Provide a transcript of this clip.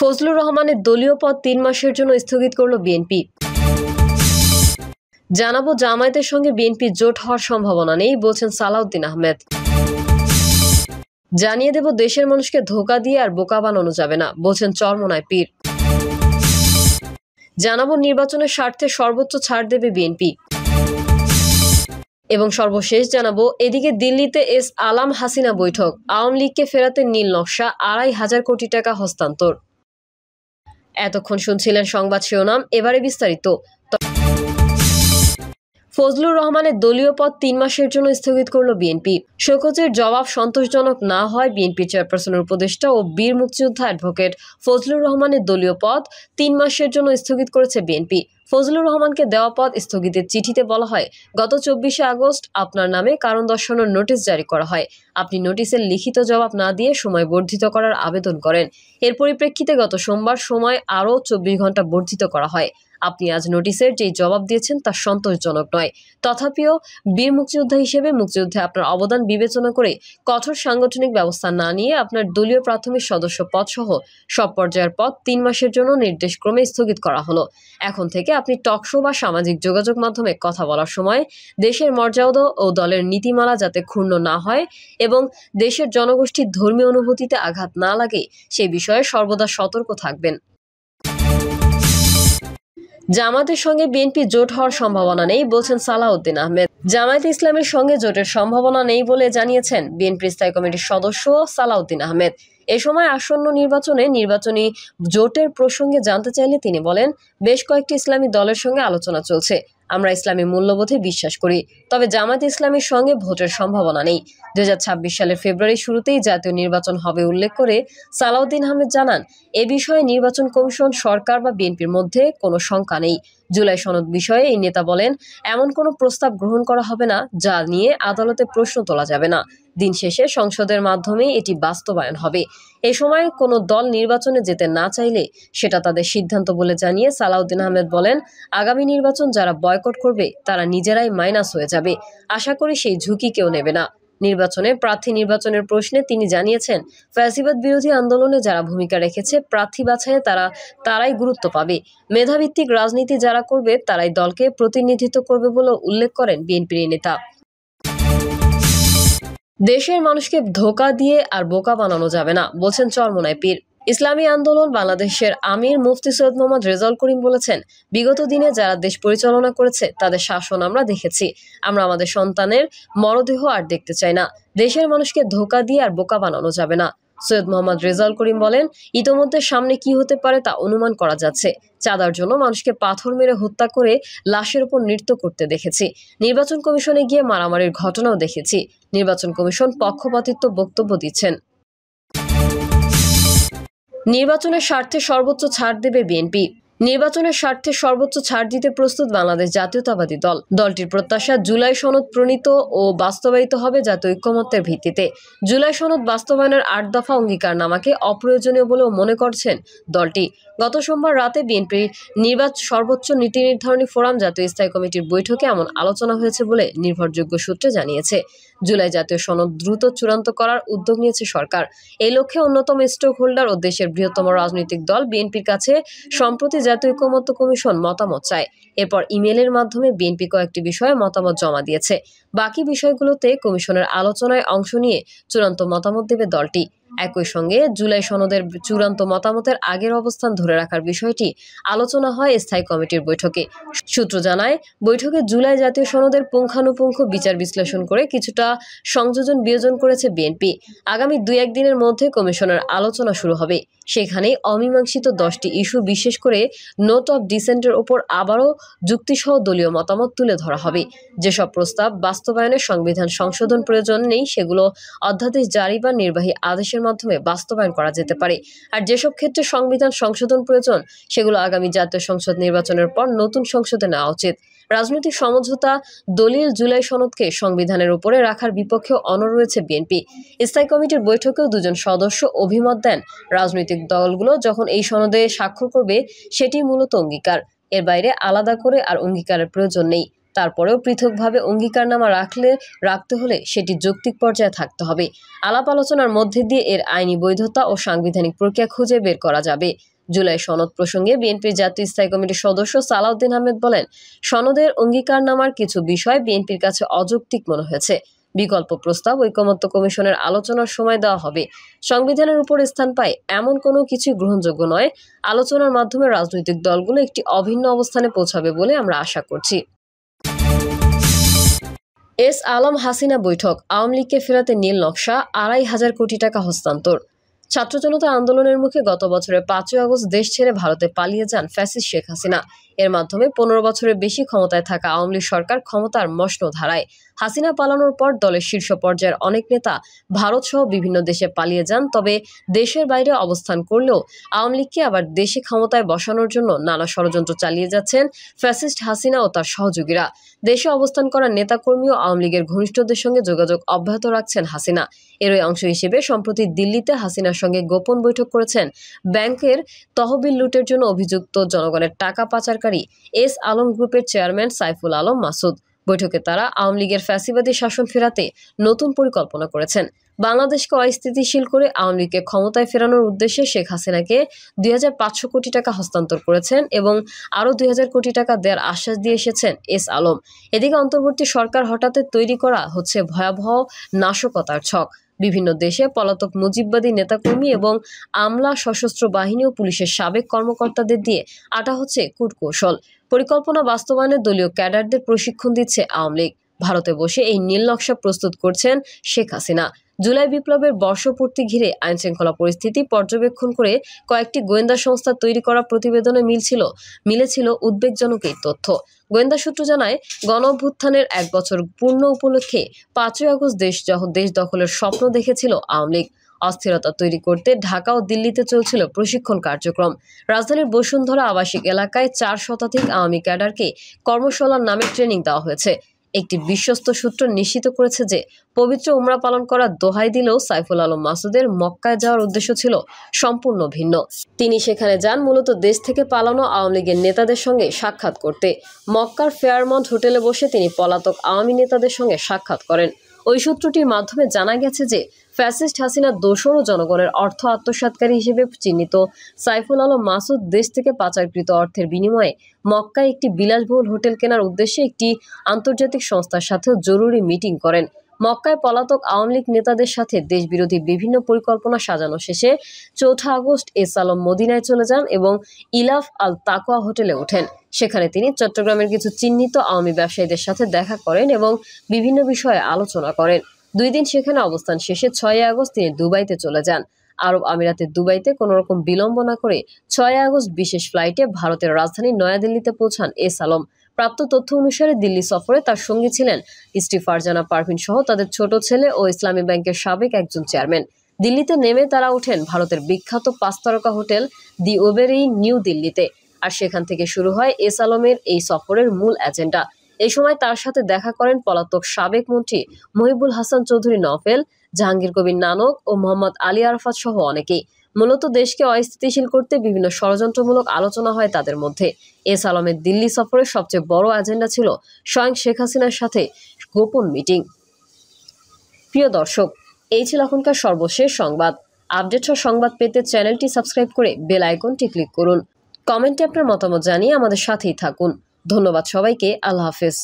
ফজলুর রহমানের দলীয় পদ ৩ মাসের জন্য স্থগিত করল বিএনপি। জানাবো জামায়াতের সঙ্গে বিএনপির জোট হওয়ার সম্ভাবনা নেই বলছেন সালাউদ্দিন আহমেদ। জানিয়ে দেব দেশের মানুষকে ধোঁকা দিয়ে আর বোকা বানানো যাবে না বলছেন চরমোনাই পীর। জানাবো নির্বাচনের স্বার্থে সর্বোচ্চ ছাড় দেবে বিএনপি। এবং সর্বশেষ জানাবো এদিকে দিল্লিতে এস আলাম হাসিনা বৈঠক, আওয়ামী লীগকে ফেরাতে নীল নকশা ২৫০০ কোটি টাকা হস্তান্তর। এতক্ষণ শুনছিলেন সংবাদ শিরোনাম, এবারে বিস্তারিত। ফজলুর রহমানের দলীয় পদ ৩ মাসের জন্য স্থগিত করল বিএনপি। শোকজের জবাব সন্তোষজনক না হয় বিএনপি চেয়ারপারসনের উপদেষ্টা ও বীর মুক্তিযোদ্ধা অ্যাডভোকেট ফজলুর রহমানের দলীয় পদ ৩ মাসের জন্য স্থগিত করেছে বিএনপি। ফজলুর রহমানকে দেওয়া পদ স্থগিতের চিঠিতে বলা হয়, গত ২৪শে আগস্ট আপনার নামে কারণ দর্শানোর নোটিশ জারি করা হয়। আপনি নোটিশের লিখিত জবাব না দিয়ে সময় বর্ধিত করার আবেদন করেন। এর পরিপ্রেক্ষিতে গত সোমবার সময় আরও ২৪ ঘন্টা বর্ধিত করা হয়। আপনি আজ নোটিশের যেই জবাব দিয়েছেন তা সন্তোষজনক নয়। তথাপিও বীর মুক্তিযোদ্ধা হিসেবে মুক্তিযুদ্ধে আপনার অবদান বিবেচনা করে কঠোর সাংগঠনিক ব্যবস্থা না নিয়ে আপনার দলীয় প্রাথমিক সদস্য পদ সহ সব পর্যায়ের পদ ৩ মাসের জন্য নির্দেশক্রমে স্থগিত করা হলো। এখন থেকে আপনি টকশো বা সামাজিক যোগাযোগ মাধ্যমে কথা বলার সময় দেশের মর্যাদা ও দলের নীতিমালা যাতে ক্ষুণ্ণ না হয় এবং দেশের জনগোষ্ঠীর ধর্মীয় অনুভূতিতে আঘাত না লাগে সে বিষয়ে সর্বদা সতর্ক থাকবেন। জামায়াতের সঙ্গে বিএনপি জোট হওয়ার সম্ভাবনা নেই বলছেন সালাউদ্দিন আহমেদ। জামায়াতে ইসলামের সঙ্গে জোটের সম্ভাবনা নেই বলে জানিয়েছেন বিএনপির স্থায়ী কমিটির সদস্য সালাউদ্দিন আহমেদ। এ সময় আসন্ন নির্বাচনী জোটের প্রসঙ্গে জানতে চাইলে তিনি বলেন, বেশ কয়েকটি ইসলামী দলের সঙ্গে আলোচনা চলছে। আমরা ইসলামী মূল্যবোধে বিশ্বাস করি, তবে জামায়াতে ইসলামীর সঙ্গে ভোটের সম্ভাবনা নেই। ২০২৬ সালের ফেব্রুয়ারির শুরুতেই জাতীয় নির্বাচন হবে উল্লেখ করে সালাউদ্দিন আহমেদ জানান, এ বিষয়ে নির্বাচন কমিশন, সরকার বা বিএনপির মধ্যে কোনো শঙ্কা নেই। জুলাই সনদ বিষয়ে এই নেতা বলেন, এমন কোনো প্রস্তাব গ্রহণ করা হবে না যা নিয়ে আদালতে প্রশ্ন তোলা যাবে না। দিন শেষে সংসদের মাধ্যমেই এটি বাস্তবায়ন হবে। এ সময় কোনো দল নির্বাচনে যেতে না চাইলে সেটা তাদের সিদ্ধান্ত বলে জানিয়ে সালাউদ্দিন আহমেদ বলেন, আগামী নির্বাচন যারা বয়কট করবে তারা নিজেরাই মাইনাস হয়ে যাবে। আশা করি সেই ঝুঁকি কেউ নেবে না। প্রার্থী নির্বাচনের প্রশ্নে তিনি জানিয়েছেন, ফ্যাসিবাদ বিরোধী আন্দোলনে যারা ভূমিকা রেখেছে প্রার্থী বাছাইয়ে তারাই গুরুত্ব পাবে। মেধাভিত্তিক রাজনীতি যারা করবে তারাই দলকে প্রতিনিধিত্ব করবে বলে উল্লেখ করেন বিএনপির নেতা। দেশের মানুষকে ধোঁকা দিয়ে আর বোকা বানানো যাবে না বলছেন চরমোনাই পীর। ইসলামী আন্দোলন বাংলাদেশের আমির মুফতি সৈয়দ মোহাম্মদ রেজাউল করিম বলেছেন, বিগত দিনে যারা দেশ পরিচালনা করেছে তাদের শাসন আমরা দেখেছি। আমরা আমাদের সন্তানের মরদেহ আর দেখতে চাই না। দেশের মানুষকে ধোঁকা দিয়ে আর বোকা বানানো যাবে না। সৈয়দ মোহাম্মদ রেজাউল করিম বলেন, ইতোমধ্যে সামনে কি হতে পারে তা অনুমান করা যাচ্ছে। চাঁদার জন্য মানুষকে পাথর মেরে হত্যা করে লাশের উপর নৃত্য করতে দেখেছি। নির্বাচন কমিশনে গিয়ে মারামারির ঘটনাও দেখেছি। নির্বাচন কমিশন পক্ষপাতিত্ব বক্তব্য দিচ্ছেন। নির্বাচনের স্বার্থে সর্বোচ্চ ছাড় দেবে বিএনপি। নির্বাচনের স্বার্থে সর্বোচ্চ ছাড় দিতে প্রস্তুত বাংলাদেশ জাতীয়তাবাদী দল। দলটির প্রত্যাশা, জুলাই সনদ প্রণীত ও বাস্তবায়িত হবে জাতীয় ঐক্যমত্যের ভিত্তিতে। জুলাই সনদ বাস্তবায়নের ৮ দফা অঙ্গীকারনামাকে অপ্রয়োজনীয় বলেও মনে করছেন দলটি। গত সোমবার রাতে বিএনপির সর্বোচ্চ নীতি নির্ধারণী ফোরাম জাতীয় স্থায়ী কমিটির বৈঠকে এমন আলোচনা হয়েছে বলে নির্ভরযোগ্য সূত্রে জানিয়েছে। জুলাই জাতীয় সনদ দ্রুত চূড়ান্ত করার উদ্যোগ নিয়েছে সরকার। এই লক্ষ্যে অন্যতম স্টেক হোল্ডার ও দেশের বৃহত্তম রাজনৈতিক দল বিএনপির কাছে সম্প্রতি জাতীয় ঐক্যমত্য কমিশন মতামত চায়। এরপর ইমেইলের মাধ্যমে বিএনপি কয়েকটি বিষয়ে মতামত জমা দিয়েছে। বাকি বিষয়গুলোতে কমিশনের আলোচনায় অংশ নিয়ে চূড়ান্ত মতামত দেবে দলটি। একই সঙ্গে জুলাই সনদের চূড়ান্ত মতামতের আগের অবস্থান ধরে রাখার বিষয়টি আলোচনা হয় স্থায়ী কমিটির বৈঠকে। সূত্র জানায়, বৈঠকে জুলাই জাতীয় সনদের পুঙ্খানুপুঙ্খ বিচার বিশ্লেষণ করে কিছুটা সংযোজন বিয়োজন করেছে বিএনপি। আগামী ২-১ দিনের মধ্যে কমিশনের আলোচনা শুরু হবে। সেখানেই অমীমাংসিত 10টি ইস্যু, বিশেষ করে নোট অব ডিসেন্টের ওপর আবারও যুক্তিসহ দলীয় মতামত তুলে ধরা হবে। যেসব প্রস্তাব বাস্তবায়নে সংবিধান সংশোধন প্রয়োজন নেই সেগুলো অধ্যাদেশ জারি বা নির্বাহী আদেশের মাধ্যমে বাস্তবায়ন করা যেতে পারে। আর যেসব ক্ষেত্রে সংবিধান সংশোধন প্রয়োজন সেগুলো আগামী জাতীয় সংসদ নির্বাচনের পর নতুন সংসদে নেওয়া উচিত। রাজনৈতিক সমঝোতা দলিল জুলাই সনদকে সংবিধানের উপরে রাখার বিপক্ষে অনড় রয়েছে বিএনপি। স্থায়ী কমিটির বৈঠকেও 2 জন সদস্য অভিমত দেন, রাজনৈতিক দলগুলো যখন এই সনদে স্বাক্ষর করবে সেটি মূলত অঙ্গীকার, এর বাইরে আলাদা করে আর অঙ্গীকারের প্রয়োজন নেই। তারপরেও পৃথকভাবে অঙ্গীকারনামা রাখতে হলে সেটি যৌক্তিক পর্যায়ে থাকতে হবে। আলাপ আলোচনার মধ্যে দিয়ে এর আইনি বৈধতা ও সাংবিধানিক প্রক্রিয়া খুঁজে বের করা যাবে। জুলাই সনদ প্রসঙ্গে বিএনপির জাতীয় স্থায়ী কমিটির সদস্য সালাউদ্দিন আহমেদ বলেন, সনদের অঙ্গীকারনামার কিছু বিষয় বিএনপির কাছে অযৌক্তিক মনে হয়েছে। বিকল্প প্রস্তাব ঐকমত্য কমিশনের আলোচনার সময় দেওয়া হবে। সংবিধানের উপর স্থান পায় এমন কোনো কিছুই গ্রহণযোগ্য নয়। আলোচনার মাধ্যমে রাজনৈতিক দলগুলো একটি অভিন্ন অবস্থানে পৌঁছাবে বলে আমরা আশা করছি। এস আলম হাসিনা বৈঠক, আওয়ামী লীগকে ফেরাতে নীল নকশা, ২৫০০ কোটি টাকা হস্তান্তর। ছাত্র জনতা আন্দোলনের মুখে গত বছরের ৫ই আগস্ট দেশ ছেড়ে ভারতে পালিয়ে যান ফ্যাসিস্ট শেখ হাসিনা। এর মাধ্যমে ১৫ বছরের বেশি ক্ষমতায় থাকা আওয়ামী লীগ সরকার ক্ষমতার মসনদ হারায়। হাসিনা পালানোর পর দলের শীর্ষ পর্যায়ের অনেক নেতা ভারত সহ বিভিন্ন দেশে পালিয়ে যান। তবে দেশের বাইরে অবস্থান করলেও আওয়ামী লীগকে আবার দেশে ক্ষমতায় বসানোর জন্য নানা ষড়যন্ত্র চালিয়ে যাচ্ছেন ফ্যাসিস্ট হাসিনা ও তার সহযোগীরা। দেশে অবস্থান করা নেতাকর্মী ও আওয়ামী লীগের ঘনিষ্ঠদের সঙ্গে যোগাযোগ অব্যাহত রাখছেন হাসিনা। এরই অংশ হিসেবে সম্প্রতি দিল্লিতে হাসিনার সঙ্গে গোপন বৈঠক করেছেন ব্যাংকের তহবিল লুটের জন্য অভিযুক্ত জনগণের টাকা পাচারকারী এস আলম গ্রুপের চেয়ারম্যান সাইফুল আলম মাসুদ। বৈঠকে তারা আওয়ামী লীগের ফ্যাসিবাদী শাসন ফেরাতে নতুন পরিকল্পনা করেছেন। বাংলাদেশকে অস্থিতিশীল করে আওয়ামী লীগকে ক্ষমতায় ফেরানোর উদ্দেশ্যে শেখ হাসিনাকে ২৫০০ কোটি টাকা হস্তান্তর করেছেন এবং আরও ২০০০ কোটি টাকা দেওয়ার আশ্বাস দিয়ে এসেছেন এস আলম। এদিকে অন্তর্বর্তী সরকার হঠাতে তৈরি করা হচ্ছে ভয়াবহ নাশকতার ছক। বিভিন্ন দেশে পলাতক মুজিববাদী নেতাকর্মী এবং আমলা, সশস্ত্র বাহিনী ও পুলিশের সাবেক কর্মকর্তাদের দিয়ে আটা হচ্ছে কূটকৌশল। পরিকল্পনা বাস্তবায়নে দলীয় ক্যাডারদের প্রশিক্ষণ দিচ্ছে আওয়ামী লীগ। ভারতে বসে এই নীল নকশা প্রস্তুত করছেন শেখ হাসিনা। জুলাই বিপ্লবের বর্ষপূর্তি ঘিরে আইনশৃঙ্খলা পরিস্থিতি পর্যবেক্ষণ করে কয়েকটি গোয়েন্দা সংস্থা তৈরি করা প্রতিবেদনে মিলেছিল উদ্বেগজনক এই তথ্য। গোয়েন্দা সূত্র জানায়, গণঅভ্যুত্থানের ১ বছর পূর্ণ উপলক্ষে ৫ই আগস্ট দেশ দখলের স্বপ্ন দেখেছিল আওয়ামী লীগ। অস্থিরতা তৈরি করতে ঢাকা ও দিল্লিতে চলছিল প্রশিক্ষণ কার্যক্রম। রাজধানীর বসুন্ধরা আবাসিক এলাকায় ৪ শতাধিক আওয়ামী ক্যাডারকে কর্মশালার নামে ট্রেনিং দেওয়া হয়েছে। একটি বিশ্বস্ত সূত্র নিশ্চিত করেছে যে পবিত্র উমরা পালন করার দোহাই দিলেও সাইফুল আলম মাসুদের মক্কায় যাওয়ার উদ্দেশ্য ছিল সম্পূর্ণ ভিন্ন। তিনি সেখানে যান মূলত দেশ থেকে পালানো আওয়ামী লীগের নেতাদের সঙ্গে সাক্ষাৎ করতে। মক্কার ফেয়ারমন্ট হোটেলে বসে তিনি পলাতক আওয়ামী নেতাদের সঙ্গে সাক্ষাৎ করেন। ওই সূত্রটির মাধ্যমে জানা গেছে যে ফ্যাসিস্ট হাসিনার দোসর ও জনগণের অর্থ আত্মসাৎকারী হিসেবে চিহ্নিত সাইফুল আলম মাসুদ দেশ থেকে পাচারকৃত অর্থের বিনিময়ে মক্কায় একটি বিলাসবহুল হোটেল কেনার উদ্দেশ্যে একটি আন্তর্জাতিক সংস্থার সাথেও জরুরি মিটিং করেন। মক্কায় পলাতক আওয়ামী লীগ নেতাদের সাথে দেশবিরোধী বিভিন্ন পরিকল্পনা সাজানো শেষে ৪ আগস্ট এস আলম মদিনায় চলে যান এবং ইলাফ আল তাকওয়া হোটেলে ওঠেন। সেখানে তিনি চট্টগ্রামের কিছু চিহ্নিত আওয়ামী ব্যবসায়ীদের সাথে দেখা করেন এবং বিভিন্ন বিষয়ে আলোচনা করেন। ২ দিন সেখানে অবস্থান শেষে ৬ আগস্ট তিনি দুবাইতে চলে যান। আরব আমিরাতের দুবাইতে কোনো রকম বিলম্ব না করে ৬ আগস্ট বিশেষ ফ্লাইটে ভারতের রাজধানী নয়াদিল্লিতে পৌঁছান এস আলম। প্রাপ্ত তথ্য অনুসারে দিল্লি সফরে তার সঙ্গী ছিলেন স্ত্রী ফারজানা পারভিন সহ তাদের ছোট ছেলে ও ইসলামী ব্যাংকের সাবেক একজন চেয়ারম্যান। দিল্লিতে নেমে তারা ওঠেন ভারতের বিখ্যাত ৫ তারকা হোটেল দি ওবেরই নিউ দিল্লিতে। আর সেখান থেকে শুরু হয় এস আলমের এই সফরের মূল এজেন্ডা। এই সময় তার সাথে দেখা করেন পলাতক সাবেক মন্ত্রী মহিবুল হাসান চৌধুরী নফেল, জাহাঙ্গীর কবির নানক ও মোহাম্মদ আলী আরাফাত সহ অনেকেই। মূলত দেশকে অস্থিতিশীল করতে বিভিন্ন ষড়যন্ত্রমূলক আলোচনা হয় তাদের মধ্যে। এস আলমের দিল্লি সফরের সবচেয়ে বড় এজেন্ডা ছিল স্বয়ং শেখ হাসিনার সাথে গোপন মিটিং। প্রিয় দর্শক, এই ছিল এখনকার সর্বশেষ সংবাদ। আপডেট সহ সংবাদ পেতে চ্যানেলটি সাবস্ক্রাইব করে বেল আইকনটি ক্লিক করুন। কমেন্টে আপনার মতামত জানিয়ে আমাদের সাথেই থাকুন। ধন্যবাদ সবাইকে। আল্লাহ হাফেজ।